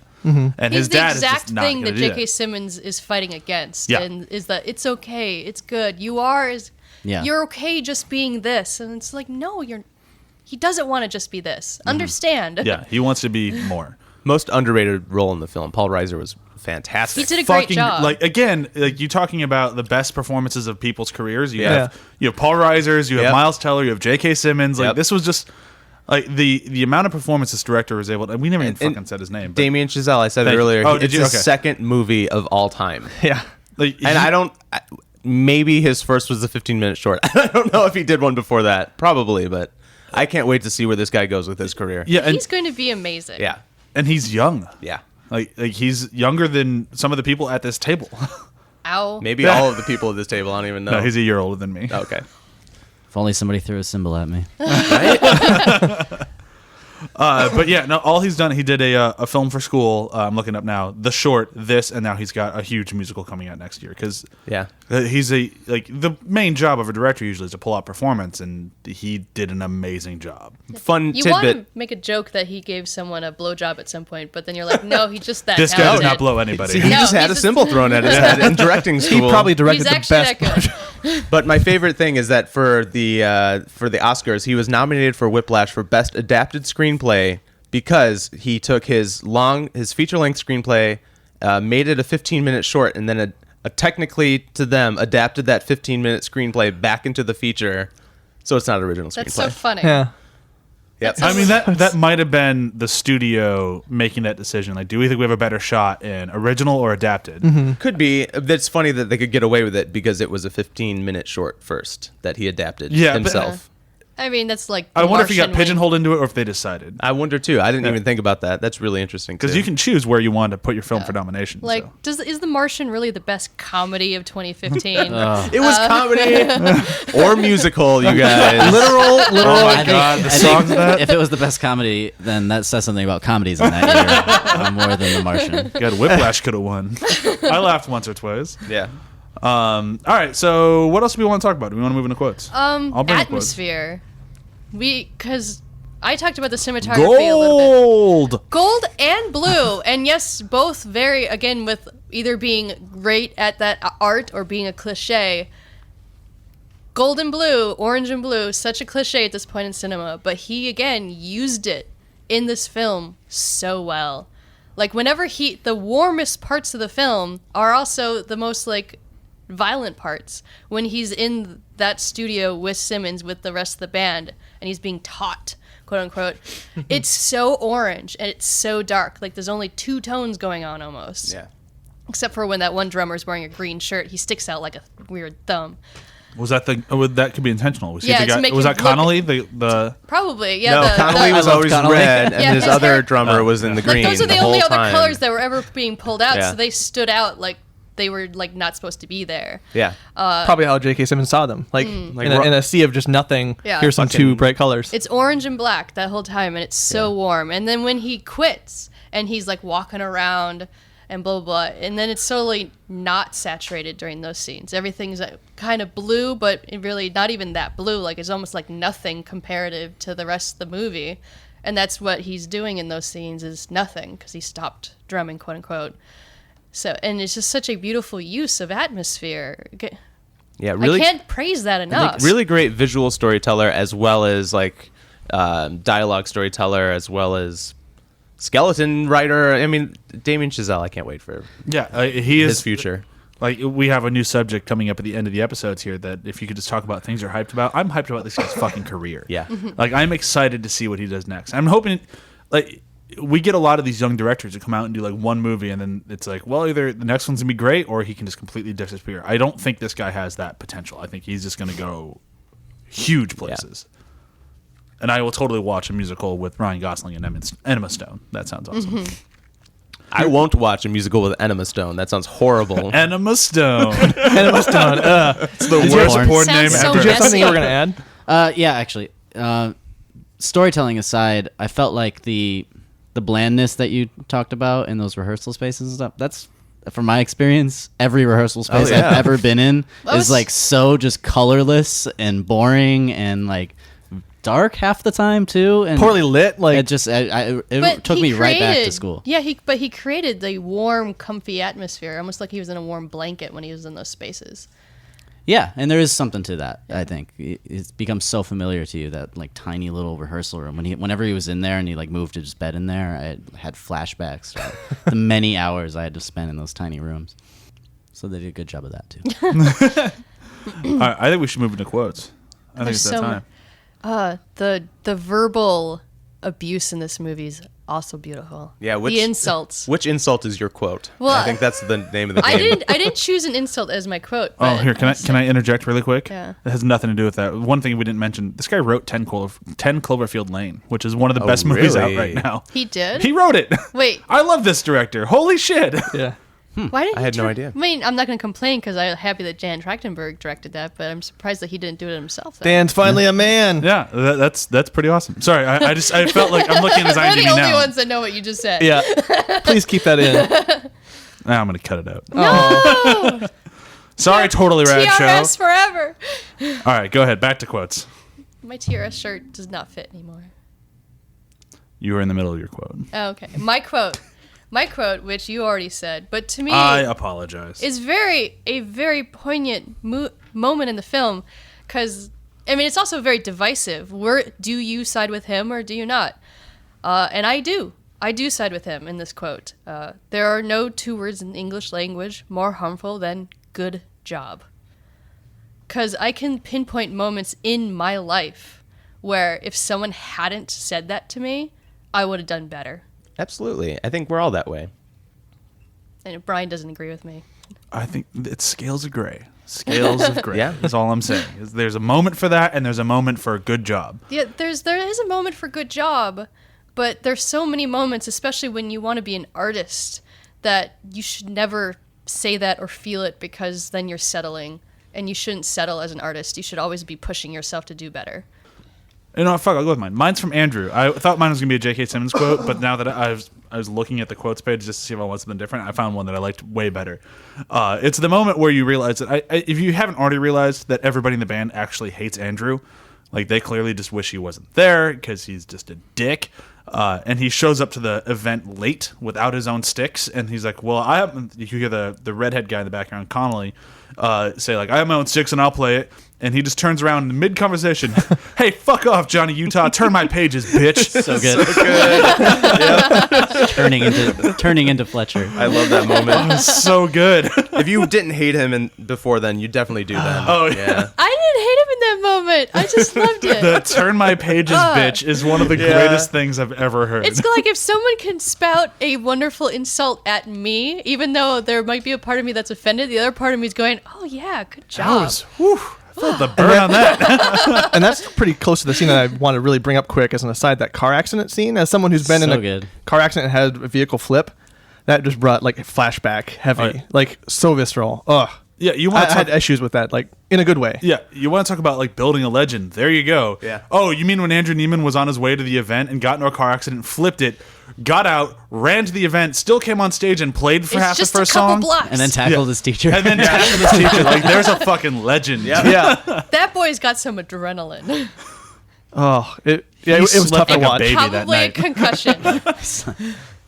And He's his the dad is exact just not thing going that to do J.K. that. Simmons is fighting against, Yeah. and is that it's okay, it's good. You're okay just being this, and it's like, no, you're. He doesn't want to just be this. Understand? Yeah, he wants to be more. Most underrated role in the film. Paul Reiser was fantastic. He did a great job. Like, again, like, you talking about the best performances of people's careers. You Yeah. have Paul Reisers, you have Yep. Miles Teller, you have J.K. Simmons. Like, Yep. this was just like the amount of performance this director was able to. We never even And fucking said his name. But, Damien Chazelle. I said it Thank you. earlier. Oh, It's did you? his Okay. second movie of all time. Yeah. like, And I don't. Maybe his first was the 15-minute short. I don't know if he did one before that. Probably, but I can't wait to see where this guy goes with his career. Yeah, and, He's going to be amazing. Yeah. and he's young. Yeah. Like he's younger than some of the people at this table. Ow. Maybe all of the people at this table. I don't even know. No, he's a year older than me. Okay. If only somebody threw a cymbal at me. But yeah, no. All he's done, he did a film for school. I'm looking up now. The short, this, and now he's got a huge musical coming out next year. Because he's the main job of a director usually is to pull out performance, and he did an amazing job. Fun You want tidbit. to make a joke that he gave someone a blowjob at some point, but then you're like, no, he's just that This guy talented. did not blow anybody. See, he No, just had he's a just- symbol thrown at his head in directing school. He probably directed He's the actually best. that good. But my favorite thing is that for the Oscars, he was nominated for Whiplash for Best Adapted Screenplay because he took his feature-length screenplay, made it a 15-minute short, and then technically to them adapted that 15-minute screenplay back into the feature, so it's not original screenplay. That's so funny. Yeah. Yep. That's I mean, that might have been the studio making that decision. Like, do we think we have a better shot in original or adapted? Could be. It's funny that they could get away with it because it was a 15-minute short first that he adapted himself. I mean, that's like. I The wonder if he got Martian pigeonholed into it or if they decided. I wonder too. I didn't even think about that. That's really interesting. Because too. you can choose where you want to put your film for nomination. Like, so. is The Martian really the best comedy of 2015? It was comedy or musical, you guys. Literal. Oh my I god, think, the I songs think of that. if it was the best comedy, then that says something about comedies in that year more than The Martian. God, Whiplash could have won. I laughed once or twice. Yeah. All right, so what else do we want to talk about? Do we want to move into quotes? I'll bring the quotes. Atmosphere. Because I talked about the cinematography a little bit. Gold and blue, and yes, both vary again with either being great at that art or being a cliche. Gold and blue, orange and blue, such a cliche at this point in cinema, but he again used it in this film so well. Like whenever the warmest parts of the film are also the most like violent parts when he's in that studio with Simmons with the rest of the band and he's being taught, quote unquote. It's so orange and it's so dark. Like there's only two tones going on almost. Yeah. Except for when that one drummer is wearing a green shirt, he sticks out like a weird thumb. Was that that could be intentional? Was, Yeah, to make was him that Connolly? The Probably, yeah. No, Connolly was I love always Connolly. red, and Yeah, his his other hair- drummer was in the green. Like those are the whole only other time. colors that were ever being pulled out, Yeah. so they stood out like they were like not supposed to be there. Yeah. Probably how J.K. Simmons saw them. Like, Like in a sea of just nothing. Yeah. Here's some Fucking- two bright colors. It's orange and black that whole time, and it's so warm. And then when he quits, and he's like walking around and blah, blah, blah, and then it's totally not saturated during those scenes. Everything's kind of blue, but it really not even that blue. Like it's almost like nothing comparative to the rest of the movie. And that's what he's doing in those scenes is nothing because he stopped drumming, quote unquote. So, and it's just such a beautiful use of atmosphere. Yeah, really. I can't praise that enough. Really great visual storyteller as well as like dialogue storyteller as well as skeleton writer. I mean, Damien Chazelle. I can't wait for he is his future. Like we have a new subject coming up at the end of the episodes here. That if you could just talk about things you're hyped about, I'm hyped about this guy's fucking career. Yeah. Like I'm excited to see what he does next. I'm hoping, like. We get a lot of these young directors who come out and do like one movie and then it's like, well, either the next one's gonna be great or he can just completely disappear. I don't think this guy has that potential. I think he's just gonna go huge places. Yeah. And I will totally watch a musical with Ryan Gosling and Emma Stone. That sounds awesome. I won't watch a musical with Enema Stone. That sounds horrible. Enema Stone. Enema Stone. It's the worst porn name Sounds so ever. Did you have something you were messy. going to add? Yeah, actually. Storytelling aside, I felt like the blandness that you talked about in those rehearsal spaces and stuff, that's, from my experience, every rehearsal space yeah. I've ever been in That is was- like so just colorless and boring and like dark half the time too. And Poorly lit. Like, it just it But took he me right back to created- school. Yeah, but he created the warm, comfy atmosphere, almost like he was in a warm blanket when he was in those spaces. Yeah, and there is something to that. I think it's become so familiar to you, that like tiny little rehearsal room. Whenever he was in there and he like moved his bed in there, I had flashbacks to the many hours I had to spend in those tiny rooms. So they did a good job of that too. All right, I think we should move into quotes. I think There's it's that so time. The verbal abuse in this movie is also beautiful. Yeah, the insults. Which insult is your quote? Well, I think that's the name of the game. I didn't choose an insult as my quote. Oh, but here, can I interject really quick? Yeah. It has nothing to do with that. One thing we didn't mention, this guy wrote 10 Cloverfield Lane, which is one of the best movies out really? right now. He did? He wrote it. Wait. I love this director. Holy shit. yeah. Why didn't I he had no idea. I mean, I'm not going to complain because I'm happy that Jan Trachtenberg directed that, but I'm surprised that he didn't do it himself. Then. Dan's finally a man. Yeah, that's pretty awesome. Sorry, I felt like I'm looking at his We're the IMDb only now. ones that know what you just said. Yeah. Please keep that in. Nah, I'm gonna cut it out. No! Sorry, totally rad TRS show. forever. All right, go ahead. Back to quotes. My TRS shirt does not fit anymore. You were in the middle of your quote. Oh, okay. My quote, which you already said, but to me, I apologize. is a very poignant moment in the film, because I mean it's also very divisive. Do you side with him or do you not? And I do side with him in this quote. There are no two words in the English language more harmful than good job. Because I can pinpoint moments in my life where if someone hadn't said that to me, I would have done better. Absolutely. I think we're all that way. And Brian doesn't agree with me. I think it's scales of gray. Scales of gray. Yeah. Is all I'm saying. There's a moment for that, and there's a moment for a good job. Yeah, there is a moment for good job, but there's so many moments, especially when you want to be an artist, that you should never say that or feel it because then you're settling, and you shouldn't settle as an artist. You should always be pushing yourself to do better. You know, fuck, I'll go with mine. Mine's from Andrew. I thought mine was going to be a J.K. Simmons quote, but now that I was looking at the quotes page just to see if I want something different, I found one that I liked way better. It's the moment where you realize that, if you haven't already realized that everybody in the band actually hates Andrew, like they clearly just wish he wasn't there because he's just a dick. And he shows up to the event late without his own sticks, and he's like, well, you hear the redhead guy in the background, Connolly, say like, I have my own sticks and I'll play it. And he just turns around in mid-conversation. Hey, fuck off, Johnny Utah. Turn my pages, bitch. So good. Turning into Fletcher. I love that moment. So good. If you didn't hate him before then, you definitely do then. Oh, yeah. I didn't hate him in that moment. I just loved it. The turn my pages, bitch is one of the greatest things I've ever heard. It's like if someone can spout a wonderful insult at me, even though there might be a part of me that's offended, the other part of me is going, oh yeah, good job. I felt the burn on that. And that's pretty close to the scene that I want to really bring up quick as an aside, that car accident scene. As someone who's been in a car accident and had a vehicle flip, that just brought like a flashback heavy, Right. like so visceral. Ugh. Yeah, you I want to had issues with that, like in a good way. Yeah, you want to talk about like building a legend. There you go. Yeah. Oh, you mean when Andrew Neiman was on his way to the event and got into a car accident, flipped it, got out, ran to the event, still came on stage and played for half the It's just first a couple song, blocks. And then tackled his teacher. and then tackled his teacher. Like, there's a fucking legend. Yeah. That boy's got some adrenaline. Oh, it was slept tough to like a watch. baby that Probably a night. concussion.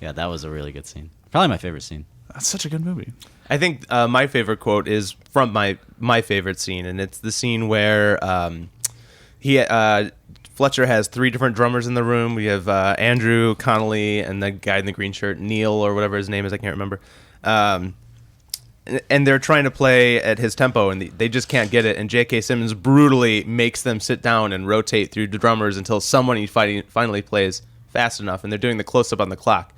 Yeah, that was a really good scene. Probably my favorite scene. That's such a good movie. I think my favorite quote is from my favorite scene, and it's the scene where Fletcher has three different drummers in the room. We have Andrew, Connolly, and the guy in the green shirt, Neil, or whatever his name is. I can't remember. And they're trying to play at his tempo, and they just can't get it. And J.K. Simmons brutally makes them sit down and rotate through the drummers until someone finally plays fast enough. And they're doing the close-up on the clock.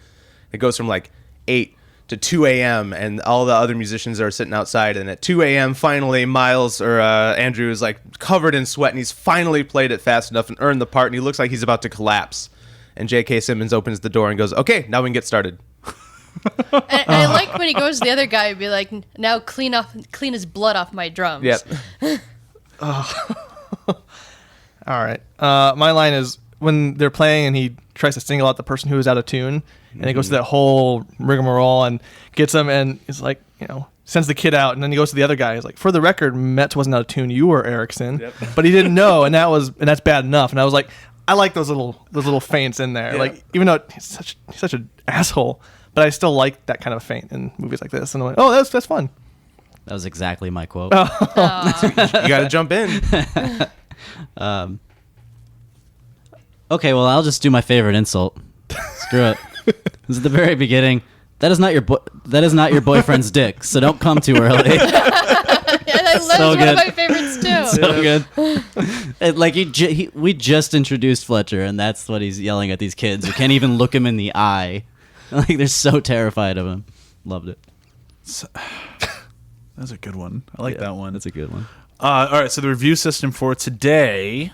It goes from like 8 to 2 a.m. and all the other musicians are sitting outside. And at 2 a.m., finally, Andrew is like covered in sweat, and he's finally played it fast enough and earned the part. And he looks like he's about to collapse. And J.K. Simmons opens the door and goes, "Okay, now we can get started." And I like when he goes to the other guy and be like, now clean his blood off my drums. Yep. All right. My line is when they're playing and he tries to single out the person who is out of tune, and he goes to that whole rigmarole and gets him, and is like, sends the kid out, and then he goes to the other guy. He's like, "For the record, Metz wasn't out of tune. You were, Erickson." Yep. But he didn't know, and that's bad enough. And I was like, I like those little feints in there. Yeah. Like, even though he's such an asshole, but I still like that kind of feint in movies like this. And I'm like, oh, that's fun. That was exactly my quote. You got to jump in. Okay, well, I'll just do my favorite insult. Screw it. This is the very beginning. That is not your boyfriend's dick, so don't come too early. And I love So one good. of my favorites too. So good. We just introduced Fletcher, and that's what he's yelling at these kids who can't even look him in the eye. Like, they're so terrified of him. Loved it. That's a good one. I like that one. That's a good one. All right, so the review system for today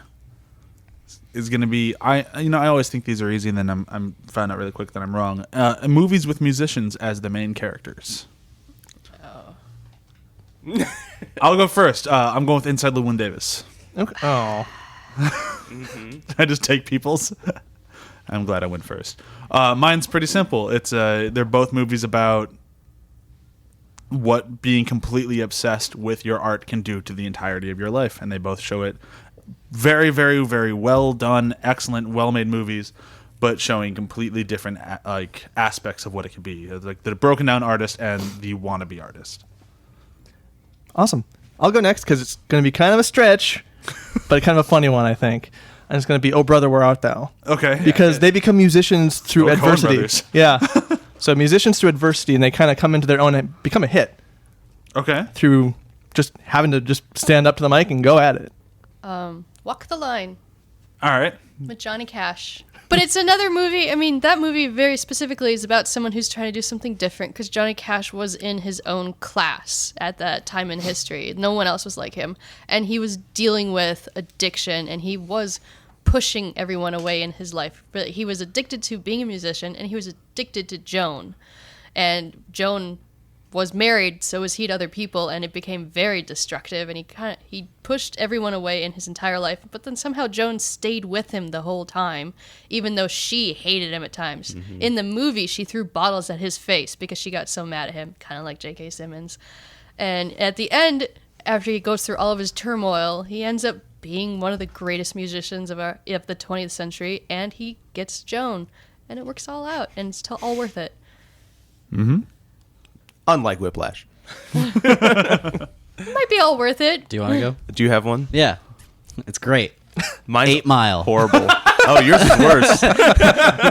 is going to be, I always think these are easy, and then I'm found out really quick that I'm wrong. Movies with musicians as the main characters. I'll go first. I'm going with Inside Llewyn Davis. Okay. Oh. I just take people's. I'm glad I went first. Mine's pretty simple. It's they're both movies about what being completely obsessed with your art can do to the entirety of your life, and they both show it. Very, very, very well done, excellent, well-made movies, but showing completely different aspects of what it could be, like the broken down artist and the wannabe artist. Awesome. I'll go next because it's going to be kind of a stretch, but kind of a funny one, I think. And it's going to be "Oh Brother, Where Art Thou?" Okay. Because they become musicians through Coen adversity. Brothers. Yeah. So musicians through adversity, and they kind of come into their own and become a hit Okay. through just having to just stand up to the mic and go at it. Walk the Line All right. with Johnny Cash. But it's another movie. I mean, that movie very specifically is about someone who's trying to do something different because Johnny Cash was in his own class at that time in history. No one else was like him. And he was dealing with addiction, and he was pushing everyone away in his life. But he was addicted to being a musician, and he was addicted to Joan. And Joan was married, so was he to other people, and it became very destructive, and he pushed everyone away in his entire life, but then somehow Joan stayed with him the whole time, even though she hated him at times. Mm-hmm. In the movie, she threw bottles at his face because she got so mad at him, kind of like J.K. Simmons. And at the end, after he goes through all of his turmoil, he ends up being one of the greatest musicians of the 20th century, and he gets Joan, and it works all out, and it's all worth it. Mm-hmm. Unlike Whiplash. It might be all worth it. Do you want to go? Do you have one? Yeah. It's great. Mine's 8 Mile. horrible. Oh, yours is worse.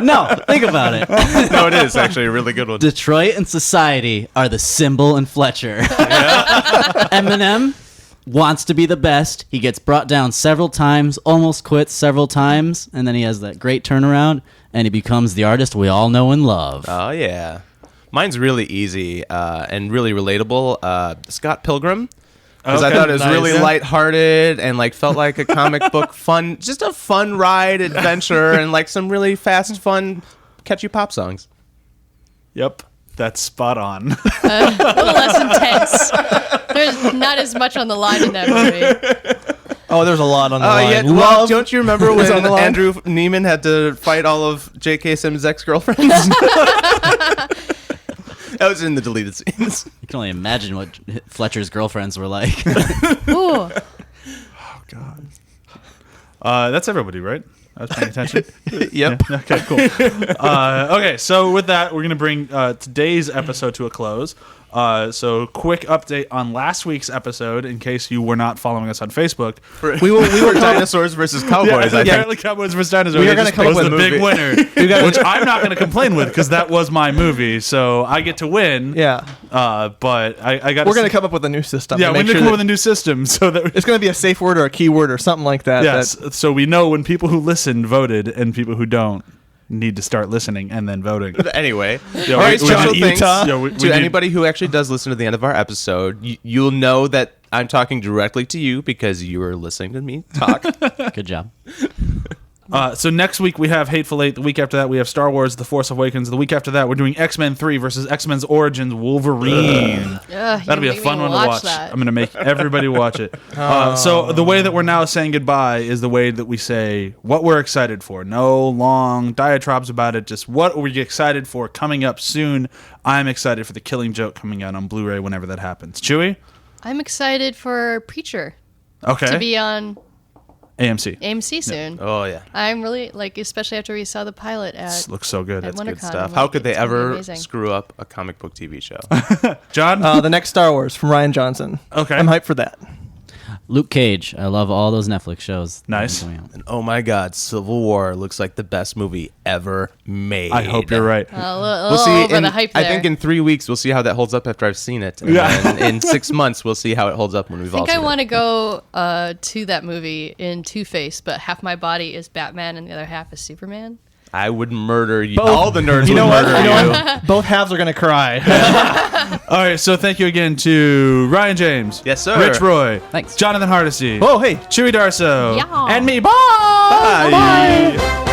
No, think about it. No, it is actually a really good one. Detroit and society are the Symbol and Fletcher. Eminem wants to be the best. He gets brought down several times, almost quits several times, and then he has that great turnaround, and he becomes the artist we all know and love. Oh, yeah. Mine's really easy and really relatable. Scott Pilgrim. Because I thought it was really lighthearted and like felt like a comic book fun, just a fun ride adventure and like some really fast, fun, catchy pop songs. Yep. That's spot on. A little less intense. There's not as much on the line in that movie. Oh, there's a lot on the line. Yeah, well, don't you remember when Andrew Neiman had to fight all of J.K. Simmons' ex-girlfriends? That was in the deleted scenes. You can only imagine what Fletcher's girlfriends were like. Ooh. Oh, God. That's everybody, right? I was paying attention. Yep. Yeah? Okay, cool. Okay, so with that, we're going to bring today's episode to a close. So quick update on last week's episode in case you were not following us on Facebook. We were dinosaurs versus cowboys. I think. Apparently Cowboys versus Dinosaurs. We are going to come up with the big winner, which I'm not going to complain with because that was my movie, so I get to win. Yeah. But I got. We're going to come up with a new system. Yeah, we're going to come up with a new system so that it's going to be a safe word or a keyword or something like that. Yes. So we know when people who listened voted and people who don't need to start listening and then voting. Anyway, Yo, all right, special thanks we to anybody who actually does listen to the end of our episode. You'll know that I'm talking directly to you because you were listening to me talk. Good job. So next week we have Hateful Eight. The week after that we have Star Wars: The Force Awakens. The week after that we're doing X-Men 3 versus X-Men's Origins Wolverine. That'll be a fun one to watch. That. I'm going to make everybody watch it. So the way that we're now saying goodbye is the way that we say what we're excited for. No long diatribes about it. Just what we're excited for coming up soon. I'm excited for The Killing Joke coming out on Blu-ray whenever that happens. Chewie? I'm excited for Preacher Okay. to be on AMC soon. Oh yeah, I'm really especially after we saw the pilot at looks so good. at that's good WonderCon. stuff. I'm How like, could they it's gonna be ever amazing. screw up a comic book TV show? John? The next Star Wars from Rian Johnson. Okay. I'm hyped for that. Luke Cage. I love all those Netflix shows. Nice. And oh my God, Civil War looks like the best movie ever made. I hope you're right. A little We'll see. over the hype there. I think in 3 weeks we'll see how that holds up after I've seen it. And then in 6 months we'll see how it holds up when we've all I seen want it. to go to that movie in Two-Face, but half my body is Batman and the other half is Superman. I would murder you. Both. All the nerds You know would what? murder You know you. what? Both halves are going to cry. All right, so thank you again to Ryan James. Yes, sir. Rich Roy. Thanks. Jonathan Hardesty. Oh, hey. Chewie Darso. Yeah. And me. Bye. Bye.